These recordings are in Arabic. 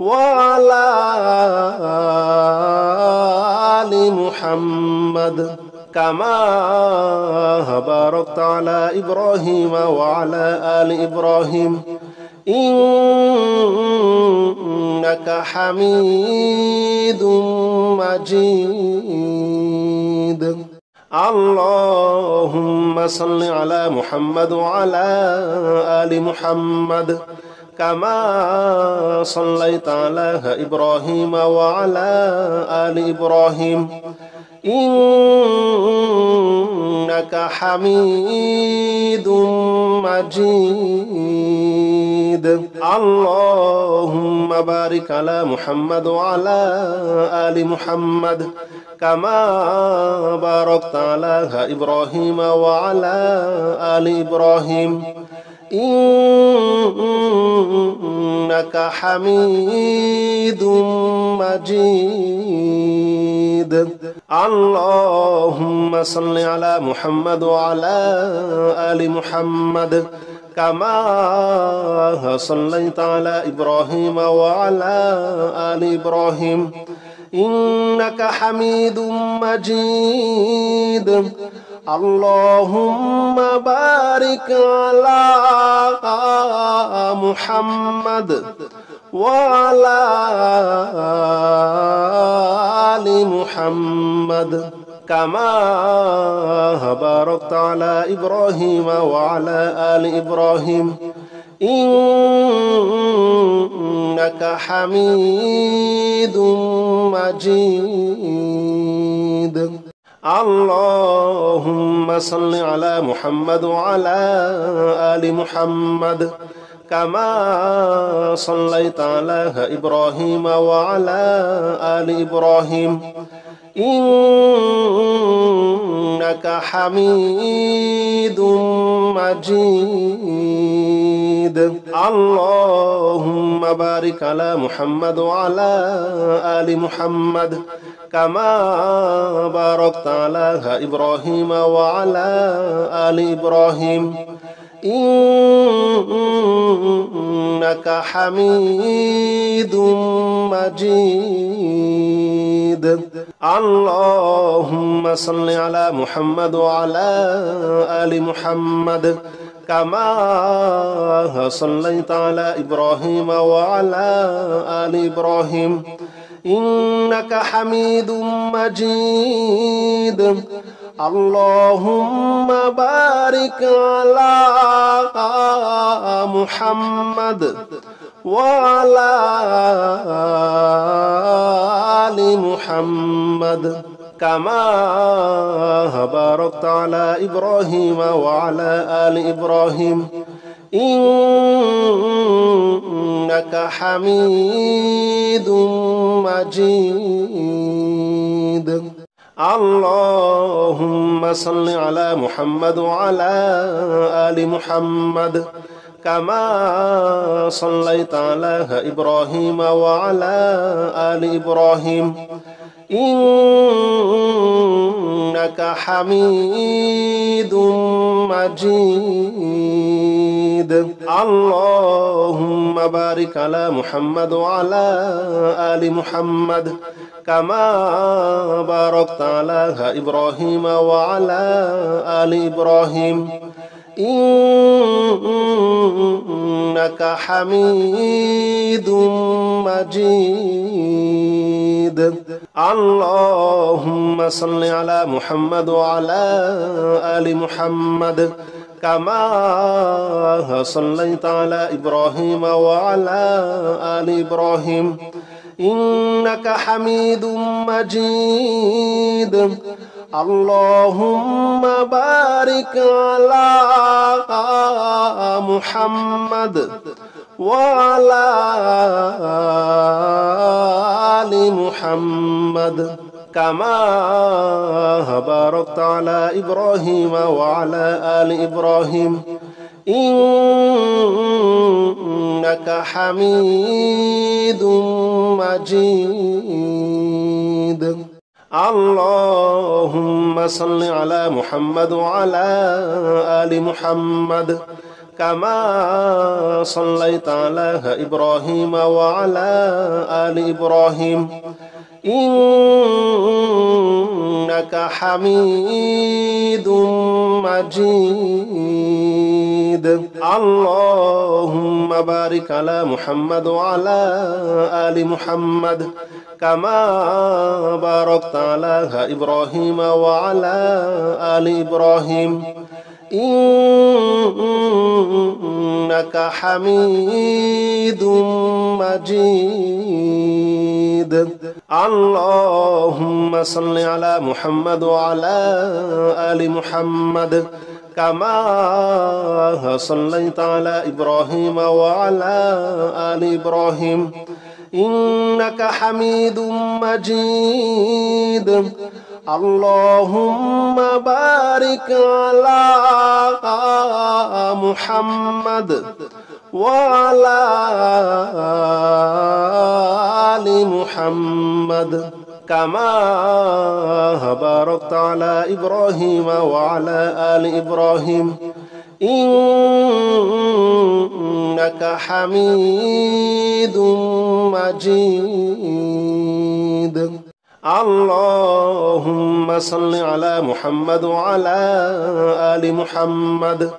وعلى آل محمد كما باركت على إبراهيم وعلى آل إبراهيم إنك حميد مجيد اللهم صل على محمد وعلى آل محمد كما صليت على إبراهيم وعلى آل إبراهيم إنك حميد مجيد اللهم بارك على محمد وعلى آل محمد كما باركت على إبراهيم وعلى آل إبراهيم إنك حميد مجيد اللهم صل على محمد وعلى آل محمد كما صليت على إبراهيم وعلى آل إبراهيم إنك حميد مجيد اللهم بارك على محمد وعلى آل محمد كما باركت على إبراهيم وعلى آل إبراهيم إنك حميد مجيد اللهم صل على محمد وعلى آل محمد كما صليت على إبراهيم وعلى آل إبراهيم إنك حميد مجيد اللهم بارك على محمد وعلى آل محمد كما باركت على إبراهيم وعلى آل إبراهيم إنك حميد مجيد اللهم صل على محمد وعلى آل محمد كما صليت على إبراهيم وعلى آل إبراهيم إنك حميد مجيد اللهم بارك على محمد وعلى آل محمد كما باركت على إبراهيم وعلى آل إبراهيم إنك حميد مجيد اللهم صل على محمد وعلى آل محمد كما صليت على إبراهيم وعلى آل إبراهيم إنك حميد مجيد اللهم بارك على محمد وعلى آل محمد كما باركت على إبراهيم وعلى آل إبراهيم إنك حميد مجيد اللهم صل على محمد وعلى آل محمد كما صليت على إبراهيم وعلى آل إبراهيم إنك حميد مجيد اللهم بارك على محمد وعلى آل محمد كما باركت على إبراهيم وعلى آل إبراهيم إنك حميد مجيد اللهم صل على محمد وعلى آل محمد كما صليت على إبراهيم وعلى آل إبراهيم إنك حميد مجيد اللهم بارك على محمد وعلى آل محمد كما باركت على إبراهيم وعلى آل إبراهيم إنك حميد مجيد اللهم صل على محمد وعلى آل محمد كما صليت على إبراهيم وعلى آل إبراهيم إنك حميد مجيد اللهم بارك على محمد وعلى آل محمد كما باركت على إبراهيم وعلى آل إبراهيم إنك حميد مجيد اللهم صل على محمد وعلى آل محمد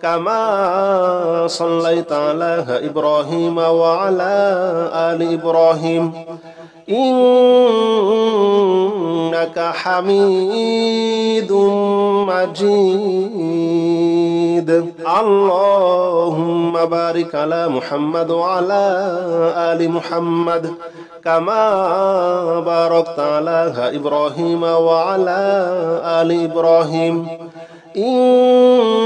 كما صليت على إبراهيم وعلى آل إبراهيم إنك حميد مجيد اللهم بارك على محمد وعلى آل محمد كما باركت على إبراهيم وعلى آل إبراهيم إنك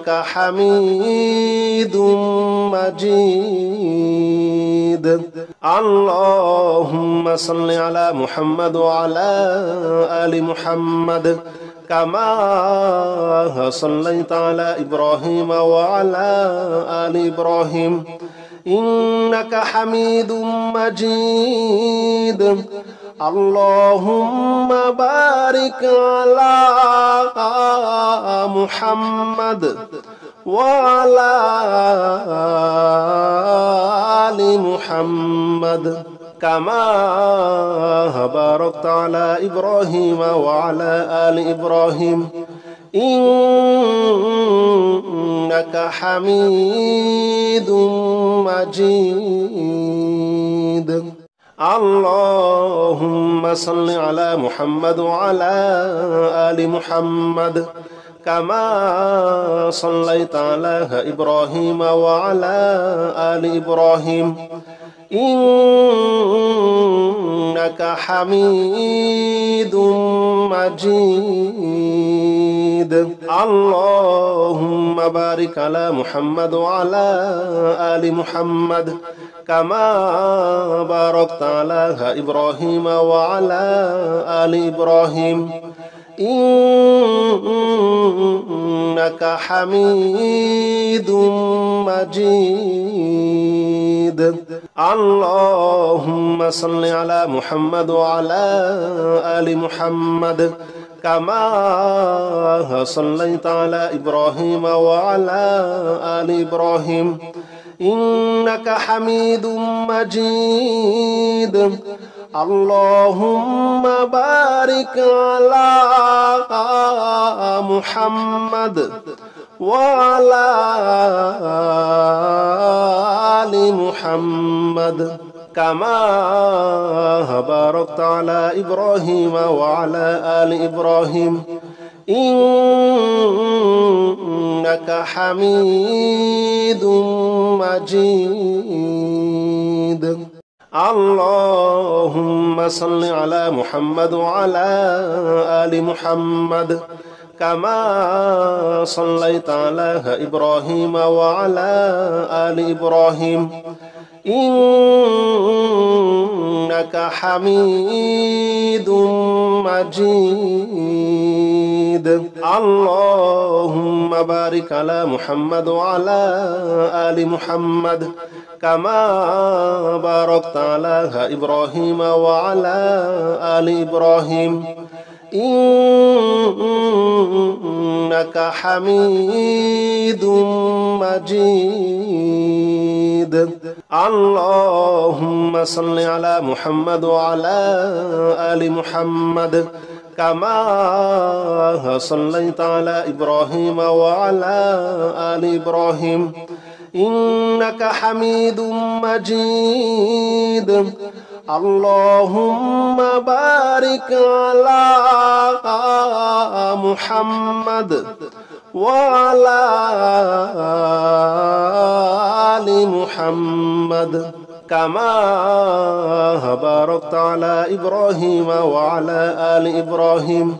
حميد مجيد اللهم صل على محمد وعلى آل محمد كما صليت على إبراهيم وعلى آل إبراهيم إنك حميد مجيد اللهم بارك على محمد وعلى آل محمد كما باركت على إبراهيم وعلى آل إبراهيم إنك حميد مجيد اللهم صل على محمد وعلى آل محمد كما صليت على إبراهيم وعلى آل إبراهيم إنك حميد مجيد اللهم بارك على محمد وعلى آل محمد كما باركت على إبراهيم وعلى آل إبراهيم إنك حميد مجيد اللهم صل على محمد وعلى آل محمد كما صليت على إبراهيم وعلى آل إبراهيم إنك حميد مجيد اللهم بارك على محمد وعلى آل محمد كما باركت على إبراهيم وعلى آل إبراهيم إنك حميد مجيد اللهم صل على محمد وعلى آل محمد كما صليت على إبراهيم وعلى آل إبراهيم إنك حميد مجيد اللهم بارك على محمد وعلى آل محمد كما باركت على إبراهيم وعلى آل إبراهيم إنك حميد مجيد. اللهم صل على محمد وعلى آل محمد كما صليت على إبراهيم وعلى آل إبراهيم إنك حميد مجيد. اللهم بارك على محمد وعلى آل محمد كما باركت على إبراهيم وعلى آل إبراهيم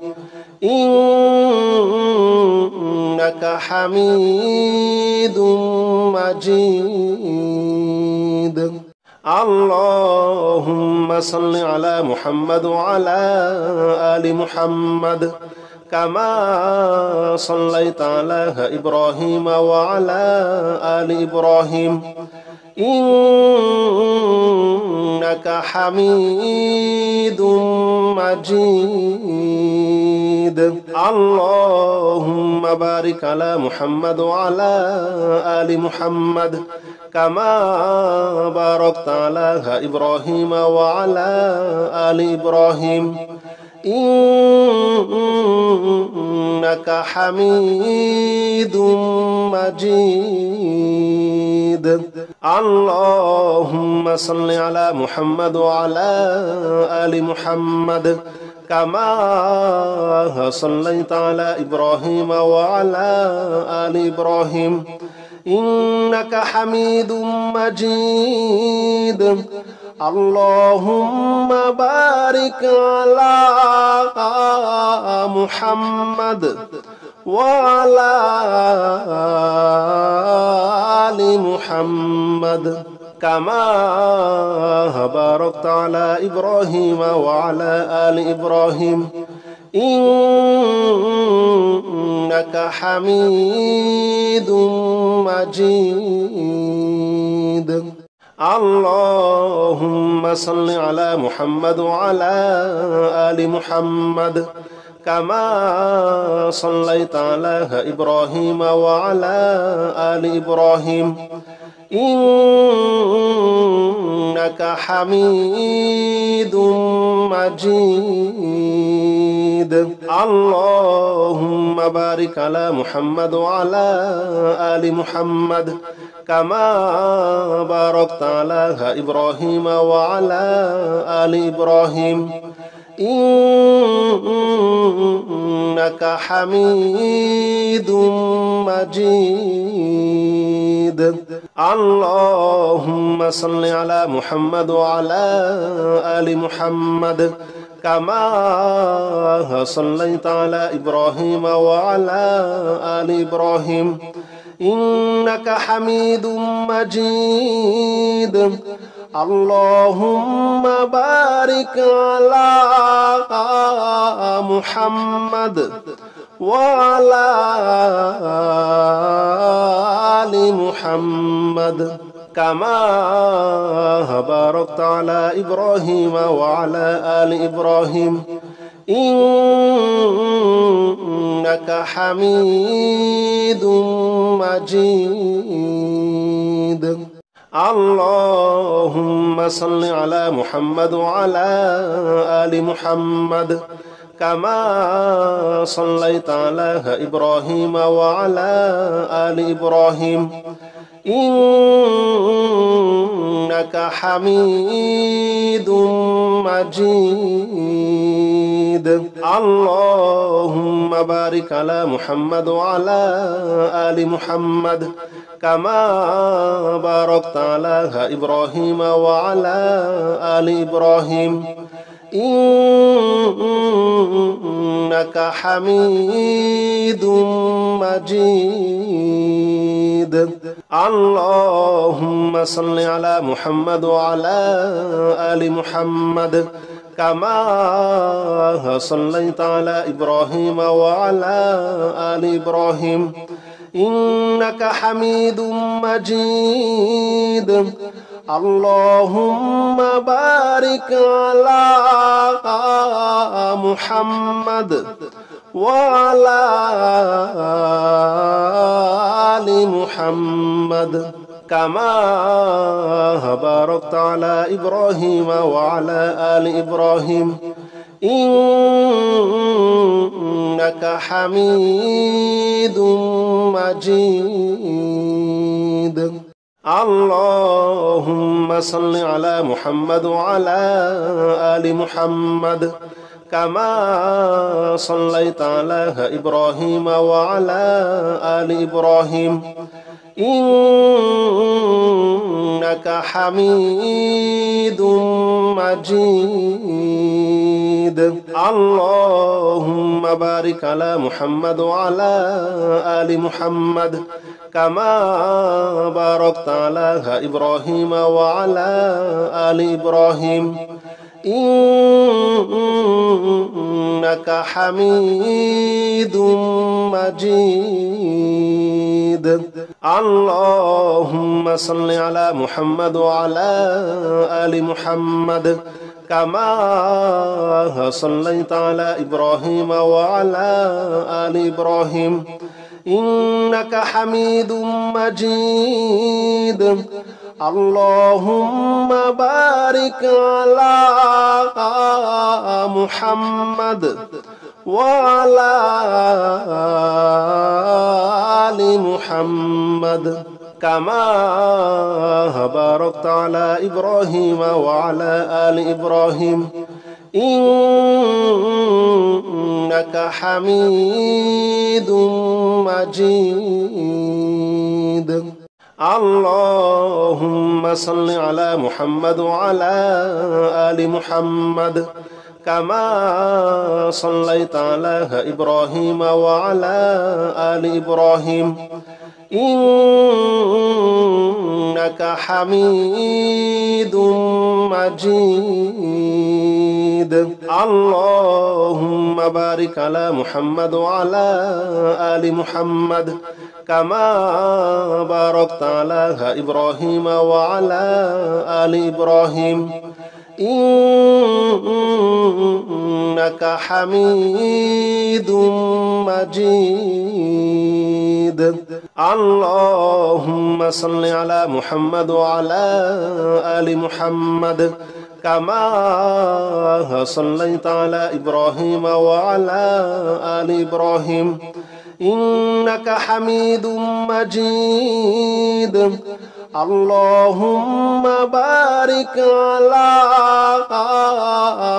إنك حميد مجيد. اللهم صل على محمد وعلى آل محمد كما صليت على إبراهيم وعلى آل إبراهيم إنك حميد مجيد. اللهم بارك على محمد وعلى آل محمد كما باركت على إبراهيم وعلى آل إبراهيم إنك حميد مجيد. اللهم صل على محمد وعلى آل محمد كما صليت على إبراهيم وعلى آل إبراهيم إنك حميد مجيد. اللهم بارك على محمد وعلى آل محمد كما باركت على إبراهيم وعلى آل إبراهيم إنك حميد مجيد. اللهم صل على محمد وعلى آل محمد كما صليت على إبراهيم وعلى آل إبراهيم إنك حميد مجيد. اللهم بارك على محمد وعلى آل محمد كما باركت على إبراهيم وعلى آل إبراهيم إنك حميد مجيد. اللهم صل على محمد وعلى آل محمد كما صليت على إبراهيم وعلى آل إبراهيم إنك حميد مجيد. اللهم بارك على محمد وعلى آل محمد كما باركت على إبراهيم وعلى آل إبراهيم إنك حميد مجيد. اللهم صل على محمد وعلى آل محمد كما صليت على إبراهيم وعلى آل إبراهيم إنك حميد مجيد. اللهم بارك على محمد وعلى آل محمد كما باركت على إبراهيم وعلى آل إبراهيم إنك حميد مجيد. اللهم صل على محمد وعلى آل محمد كما صليت على إبراهيم وعلى آل إبراهيم إنك حميد مجيد. اللهم بارك على محمد وعلى آل محمد كما باركت على إبراهيم وعلى آل إبراهيم إنك حميد مجيد اللهم صل على محمد وعلى آل محمد كما صليت على إبراهيم وعلى آل إبراهيم إنك حميد مجيد اللهم بارك على محمد وعلى آل محمد كما باركت على إبراهيم وعلى آل إبراهيم إنك حميد مجيد اللهم صل على محمد وعلى آل محمد كما صليت على إبراهيم وعلى آل إبراهيم إنك حميد مجيد اللهم بارك على محمد وعلى آل محمد كما باركت على إبراهيم وعلى آل إبراهيم إنك حميد مجيد اللهم صل على محمد وعلى آل محمد كما صليت على إبراهيم وعلى آل إبراهيم إنك حميد مجيد اللهم بارك على محمد وعلى آل محمد كما باركت على إبراهيم وعلى آل إبراهيم إنك حميد مجيد اللهم صل على محمد وعلى آل محمد كما صليت على إبراهيم وعلى آل إبراهيم إنك حميد مجيد اللهم بارك على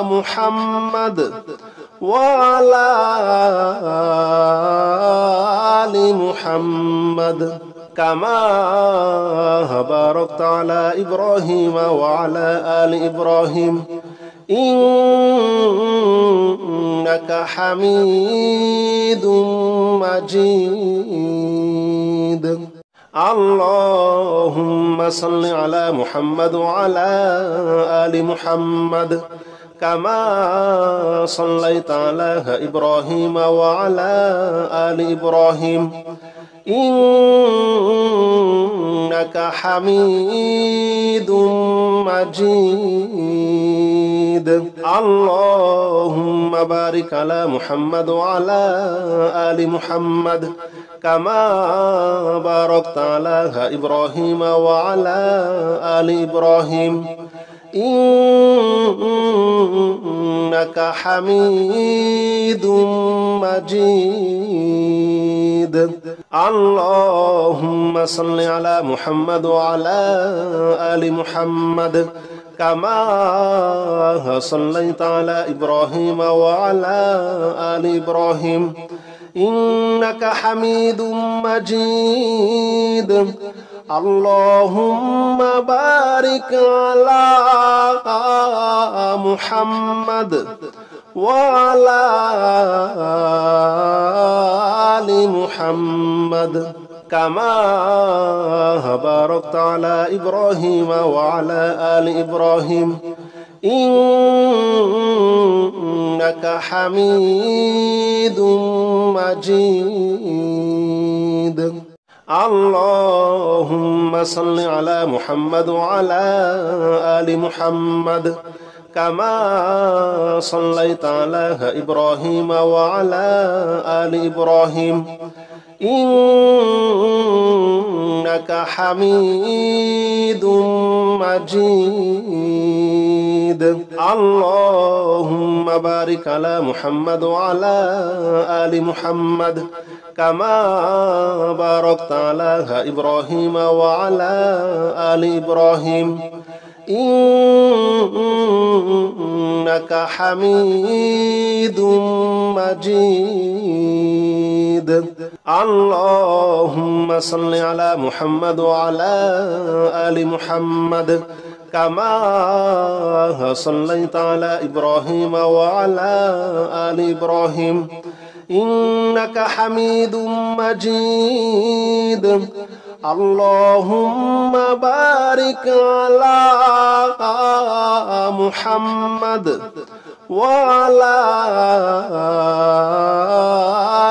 محمد وعلى آل محمد كما باركت على إبراهيم وعلى آل إبراهيم إنك حميد مجيد اللهم صل على محمد وعلى آل محمد كما صليت على إبراهيم وعلى آل إبراهيم إنك حميد مجيد اللهم بارك على محمد وعلى آل محمد كما باركت على إبراهيم وعلى آل إبراهيم إنك حميد مجيد اللهم صل على محمد وعلى آل محمد كما صليت على إبراهيم وعلى آل إبراهيم إنك حميد مجيد اللهم بارك على محمد وعلى آل محمد كما باركت على إبراهيم وعلى آل إبراهيم إنك حميد مجيد اللهم صل على محمد وعلى آل محمد كما صليت على إبراهيم وعلى آل إبراهيم إنك حميد مجيد اللهم بارك على محمد وعلى آل محمد كما باركت على إبراهيم وعلى آل إبراهيم إنك حميد مجيد اللهم صل على محمد وعلى آل محمد كما صليت على إبراهيم وعلى آل إبراهيم إنك حميد مجيد اللهم بارك على محمد وعلى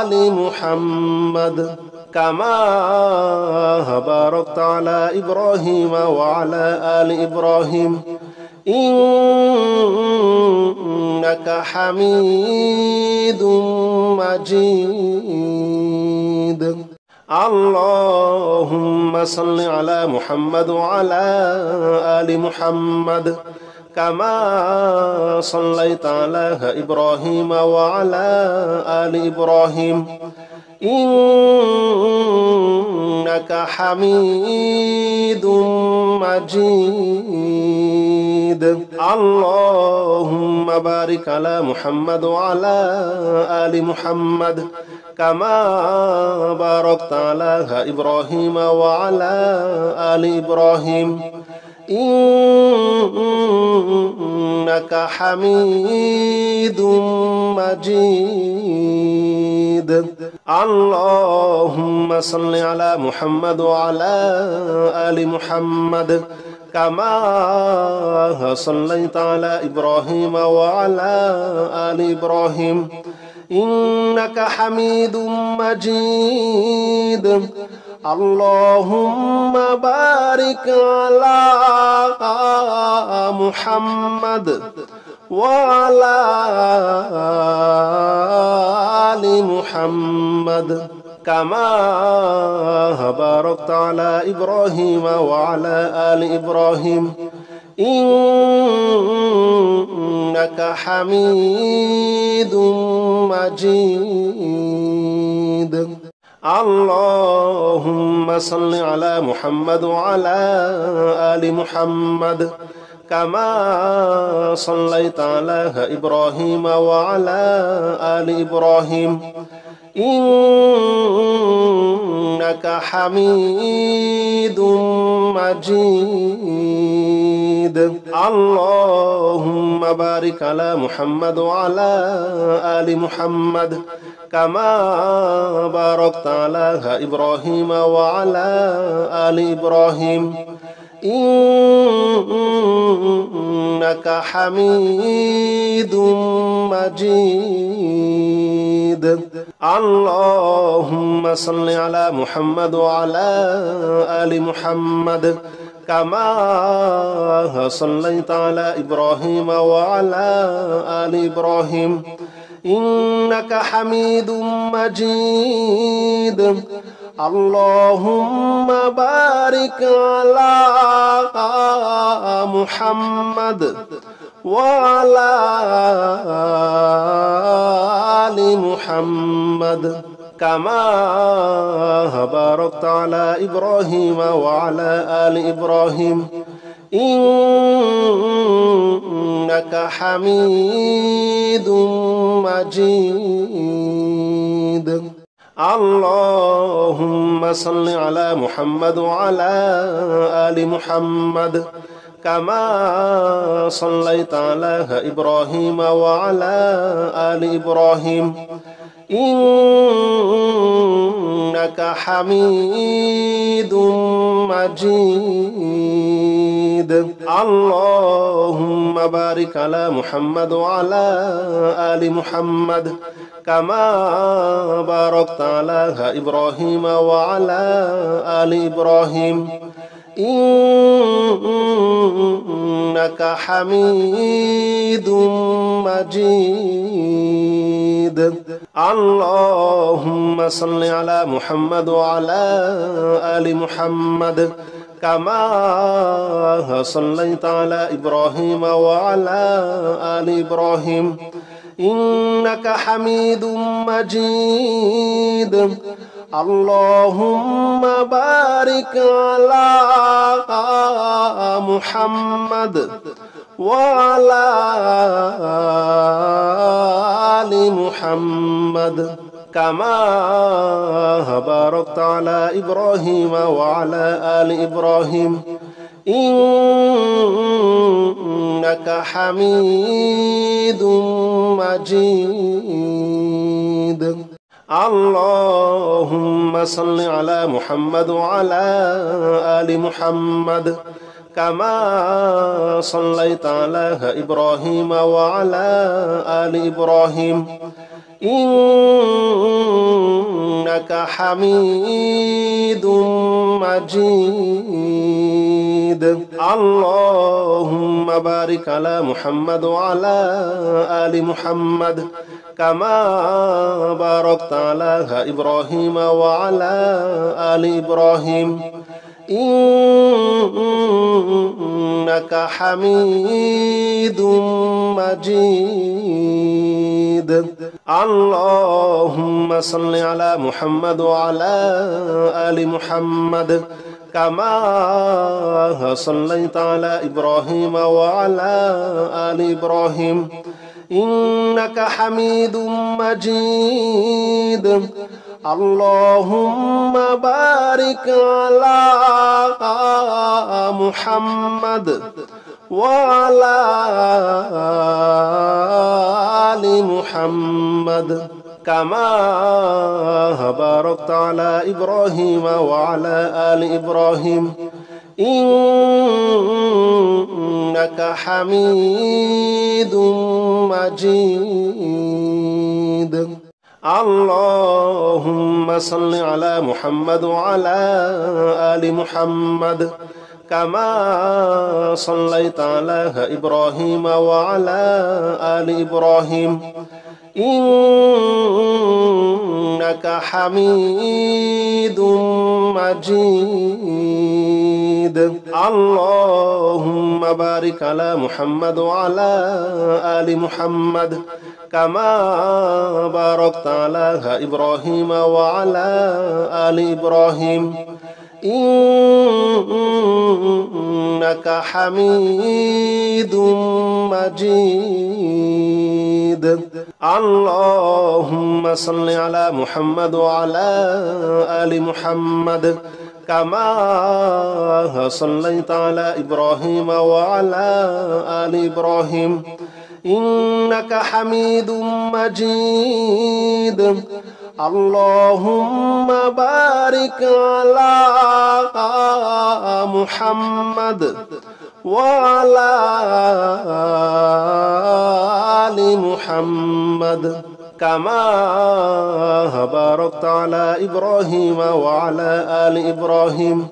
آل محمد كما باركت على إبراهيم وعلى آل إبراهيم إنك حميد مجيد اللهم صل على محمد وعلى آل محمد كما صليت على إبراهيم وعلى آل إبراهيم إنك حميد مجيد اللهم بارك على محمد وعلى آل محمد كما باركت على إبراهيم وعلى آل إبراهيم إنك حميد مجيد اللهم صل على محمد وعلى آل محمد كما صليت على إبراهيم وعلى آل إبراهيم إنك حميد مجيد اللهم بارك على محمد وعلى آل محمد كما باركت على إبراهيم وعلى آل إبراهيم إنك حميد مجيد اللهم صل على محمد وعلى آل محمد كما صليت على إبراهيم وعلى آل إبراهيم إنك حميد مجيد اللهم بارك على محمد وعلى آل محمد كما باركت على إبراهيم وعلى آل إبراهيم إنك حميد مجيد اللهم صل على محمد وعلى آل محمد كما صليت على إبراهيم وعلى آل إبراهيم إنك حميد مجيد اللهم بارك على محمد وعلى آل محمد كما باركت على إبراهيم وعلى آل إبراهيم إنك حميد مجيد اللهم صل على محمد وعلى آل محمد كما صليت على إبراهيم وعلى آل إبراهيم إنك حميد مجيد اللهم بارك على محمد وعلى آل محمد كما باركت على إبراهيم وعلى آل إبراهيم إنك حميد مجيد. اللهم صل على محمد وعلى آل محمد كما صليت على إبراهيم وعلى آل إبراهيم إنك حميد مجيد. اللهم بارك على محمد وعلى آل محمد كما باركت على إبراهيم وعلى آل إبراهيم إنك حميد مجيد. اللهم صل على محمد وعلى آل محمد كما صليت على إبراهيم وعلى آل إبراهيم إنك حميد مجيد. اللهم بارك على محمد وعلى آل محمد كما باركت على إبراهيم وعلى آل إبراهيم إنك حميد مجيد. اللهم صل على محمد وعلى آل محمد كما صليت على إبراهيم وعلى آل إبراهيم إنك حميد مجيد. اللهم بارك على محمد وعلى آل محمد كما باركت على إبراهيم وعلى آل إبراهيم إنك حميد مجيد. اللهم صل على محمد وعلى آل محمد كما صليت على إبراهيم وعلى آل إبراهيم إنك حميد مجيد. اللهم بارك على محمد وعلى آل محمد كما باركت على إبراهيم وعلى آل إبراهيم إنك حميد مجيد. اللهم صل على محمد وعلى آل محمد كما صليت على إبراهيم وعلى آل إبراهيم إنك حميد مجيد. اللهم بارك على محمد وعلى آل محمد كما باركت على إبراهيم وعلى آل إبراهيم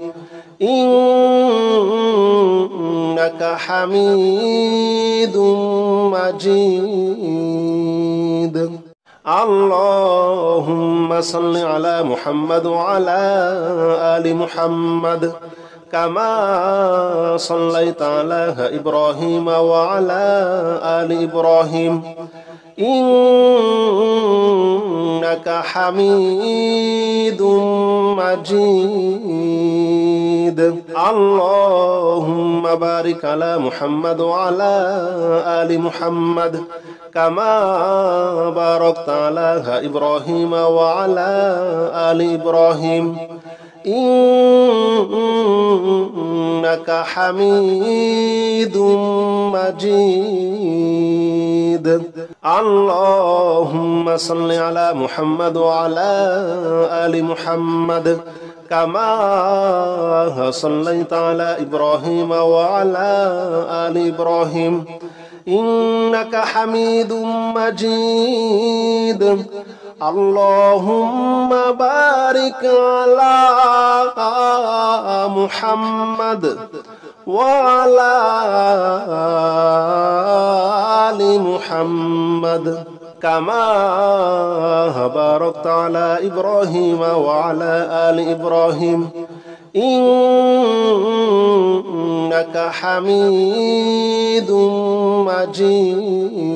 إنك حميد مجيد. اللهم صل على محمد وعلى آل محمد كما صليت على إبراهيم وعلى آل إبراهيم إنك حميد مجيد. اللهم بارك على محمد وعلى آل محمد كما باركت على إبراهيم وعلى آل إبراهيم إنك حميد مجيد. اللهم صل على محمد وعلى آل محمد كما صليت على إبراهيم وعلى آل إبراهيم إنك حميد مجيد. আল্লাহুম্মা বারিক আলা মুহাম্মাদ ওয়া আলা আলি মুহাম্মাদ কামা বারাকতা আলা ইব্রাহিম ওয়া আলা আলি ইব্রাহিম ইন্নাকা হামিদুম মাজিদ।